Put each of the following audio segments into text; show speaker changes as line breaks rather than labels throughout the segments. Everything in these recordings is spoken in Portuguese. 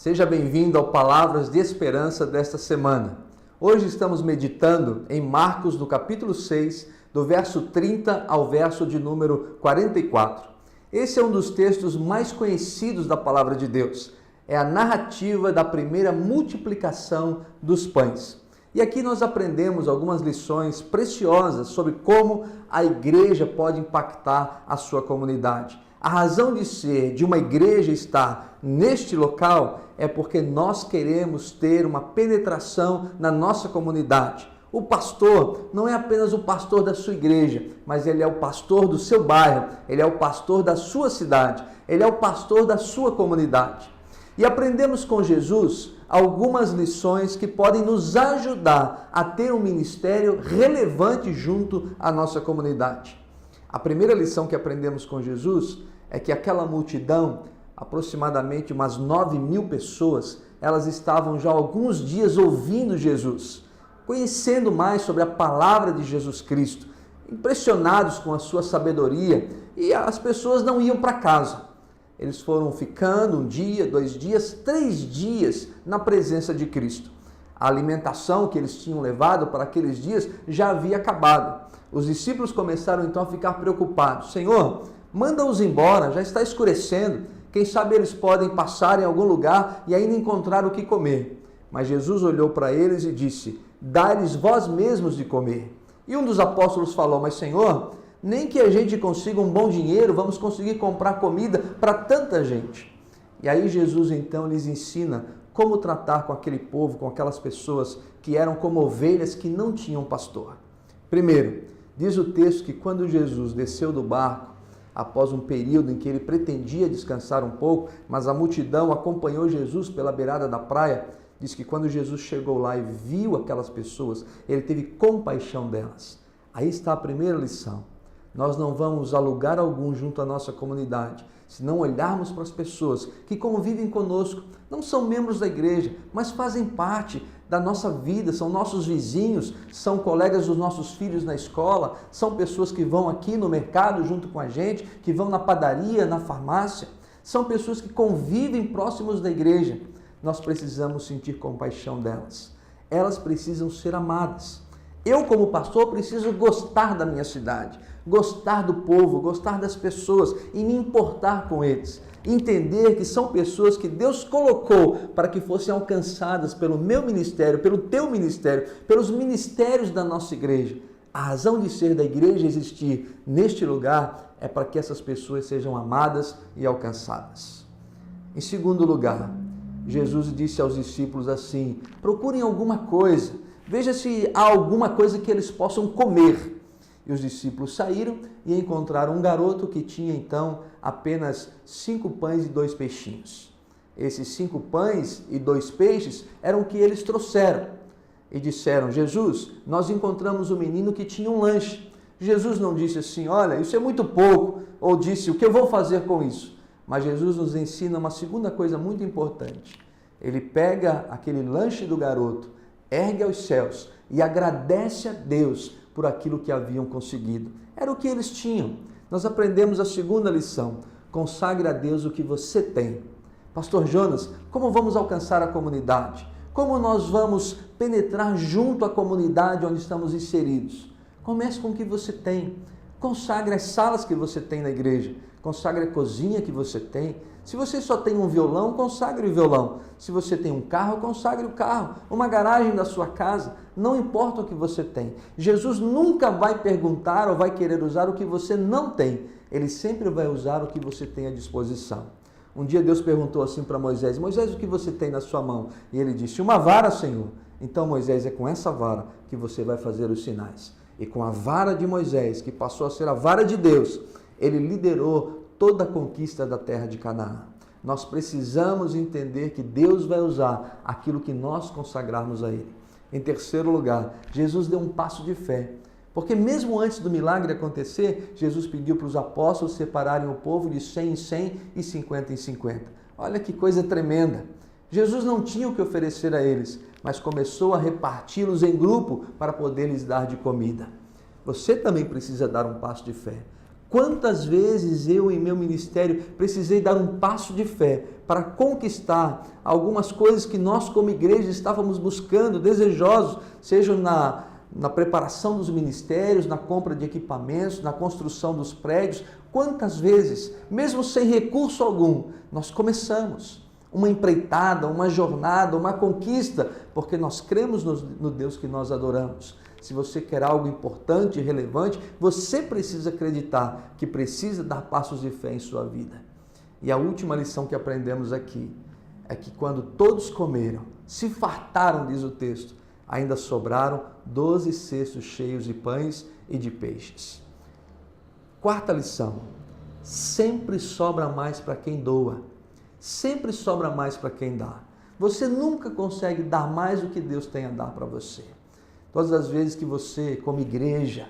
Seja bem-vindo ao Palavras de Esperança desta semana. Hoje estamos meditando em Marcos, no capítulo 6, do verso 30 ao verso de número 44. Esse é um dos textos mais conhecidos da Palavra de Deus. É a narrativa da primeira multiplicação dos pães. E aqui nós aprendemos algumas lições preciosas sobre como a igreja pode impactar a sua comunidade. A razão de ser de uma igreja estar neste local é porque nós queremos ter uma penetração na nossa comunidade. O pastor não é apenas o pastor da sua igreja, mas ele é o pastor do seu bairro, ele é o pastor da sua cidade, ele é o pastor da sua comunidade. E aprendemos com Jesus algumas lições que podem nos ajudar a ter um ministério relevante junto à nossa comunidade. A primeira lição que aprendemos com Jesus é que aquela multidão, aproximadamente umas 9.000 pessoas, elas estavam já há alguns dias ouvindo Jesus, conhecendo mais sobre a palavra de Jesus Cristo, impressionados com a sua sabedoria, e as pessoas não iam para casa. Eles foram ficando um dia, 2 dias, 3 dias na presença de Cristo. A alimentação que eles tinham levado para aqueles dias já havia acabado. Os discípulos começaram então a ficar preocupados. Senhor, manda-os embora, já está escurecendo. Quem sabe eles podem passar em algum lugar e ainda encontrar o que comer. Mas Jesus olhou para eles e disse: dai-lhes vós mesmos de comer. E um dos apóstolos falou: mas Senhor, nem que a gente consiga um bom dinheiro, vamos conseguir comprar comida para tanta gente. E aí Jesus então lhes ensina como tratar com aquele povo, com aquelas pessoas que eram como ovelhas que não tinham pastor. Primeiro, diz o texto que quando Jesus desceu do barco, após um período em que ele pretendia descansar um pouco, mas a multidão acompanhou Jesus pela beirada da praia, diz que quando Jesus chegou lá e viu aquelas pessoas, ele teve compaixão delas. Aí está a primeira lição. Nós não vamos a lugar algum junto à nossa comunidade se não olharmos para as pessoas que convivem conosco, não são membros da igreja, mas fazem parte da nossa vida, são nossos vizinhos, são colegas dos nossos filhos na escola, são pessoas que vão aqui no mercado junto com a gente, que vão na padaria, na farmácia, são pessoas que convivem próximos da igreja. Nós precisamos sentir compaixão delas. Elas precisam ser amadas. Eu, como pastor, preciso gostar da minha cidade, gostar do povo, gostar das pessoas e me importar com eles. Entender que são pessoas que Deus colocou para que fossem alcançadas pelo meu ministério, pelo teu ministério, pelos ministérios da nossa igreja. A razão de ser da igreja existir neste lugar é para que essas pessoas sejam amadas e alcançadas. Em segundo lugar, Jesus disse aos discípulos assim: procurem alguma coisa, veja se há alguma coisa que eles possam comer. E os discípulos saíram e encontraram um garoto que tinha então apenas 5 pães e 2 peixinhos. Esses 5 pães e 2 peixes eram o que eles trouxeram. E disseram: Jesus, nós encontramos um menino que tinha um lanche. Jesus não disse assim: olha, isso é muito pouco, ou disse: o que eu vou fazer com isso? Mas Jesus nos ensina uma segunda coisa muito importante. Ele pega aquele lanche do garoto, ergue aos céus e agradece a Deus por aquilo que haviam conseguido. Era o que eles tinham. Nós aprendemos a segunda lição: consagre a Deus o que você tem. Pastor Jonas, como vamos alcançar a comunidade? Como nós vamos penetrar junto à comunidade onde estamos inseridos? Comece com o que você tem. Consagre as salas que você tem na igreja. Consagre a cozinha que você tem. Se você só tem um violão, consagre o violão. Se você tem um carro, consagre o carro. Uma garagem da sua casa, não importa o que você tem. Jesus nunca vai perguntar ou vai querer usar o que você não tem. Ele sempre vai usar o que você tem à disposição. Um dia Deus perguntou assim para Moisés: Moisés, o que você tem na sua mão? E ele disse: uma vara, Senhor. Então Moisés, é com essa vara que você vai fazer os sinais. E com a vara de Moisés, que passou a ser a vara de Deus, ele liderou toda a conquista da terra de Canaã. Nós precisamos entender que Deus vai usar aquilo que nós consagrarmos a Ele. Em terceiro lugar, Jesus deu um passo de fé. Porque mesmo antes do milagre acontecer, Jesus pediu para os apóstolos separarem o povo de 100 em 100 e 50 em 50. Olha que coisa tremenda. Jesus não tinha o que oferecer a eles, mas começou a reparti-los em grupo para poder lhes dar de comida. Você também precisa dar um passo de fé. Quantas vezes eu, em meu ministério, precisei dar um passo de fé para conquistar algumas coisas que nós, como igreja, estávamos buscando, desejosos, sejam na preparação dos ministérios, na compra de equipamentos, na construção dos prédios. Quantas vezes, mesmo sem recurso algum, nós começamos uma empreitada, uma jornada, uma conquista, porque nós cremos no Deus que nós adoramos. Se você quer algo importante e relevante, você precisa acreditar que precisa dar passos de fé em sua vida. E a última lição que aprendemos aqui é que quando todos comeram, se fartaram, diz o texto, ainda sobraram 12 cestos cheios de pães e de peixes. Quarta lição: sempre sobra mais para quem doa, sempre sobra mais para quem dá. Você nunca consegue dar mais do que Deus tem a dar para você. Todas as vezes que você, como igreja,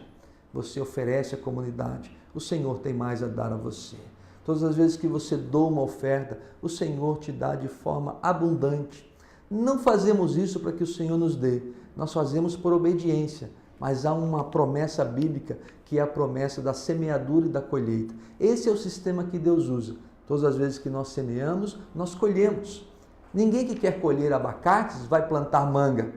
você oferece à comunidade, o Senhor tem mais a dar a você. Todas as vezes que você doa uma oferta, o Senhor te dá de forma abundante. Não fazemos isso para que o Senhor nos dê, nós fazemos por obediência, mas há uma promessa bíblica que é a promessa da semeadura e da colheita. Esse é o sistema que Deus usa. Todas as vezes que nós semeamos, nós colhemos. Ninguém que quer colher abacates vai plantar manga.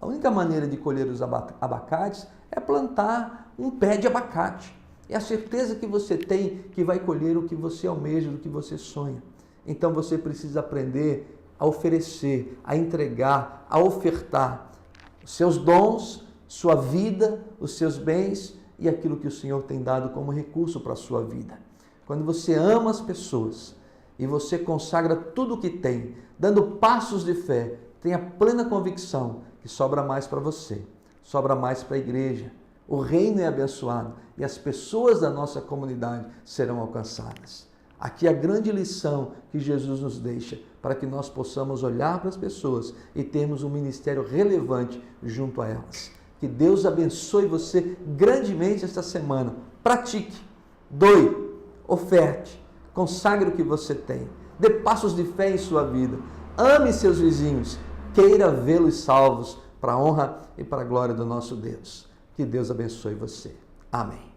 A única maneira de colher os abacates é plantar um pé de abacate. É a certeza que você tem que vai colher o que você almeja, o que você sonha. Então você precisa aprender a oferecer, a entregar, a ofertar os seus dons, sua vida, os seus bens e aquilo que o Senhor tem dado como recurso para a sua vida. Quando você ama as pessoas e você consagra tudo o que tem, dando passos de fé, tenha plena convicção que sobra mais para você, sobra mais para a igreja. O reino é abençoado e as pessoas da nossa comunidade serão alcançadas. Aqui a grande lição que Jesus nos deixa para que nós possamos olhar para as pessoas e termos um ministério relevante junto a elas. Que Deus abençoe você grandemente esta semana. Pratique, doe, oferte, consagre o que você tem, dê passos de fé em sua vida, ame seus vizinhos, queira vê-los salvos para a honra e para a glória do nosso Deus. Que Deus abençoe você. Amém.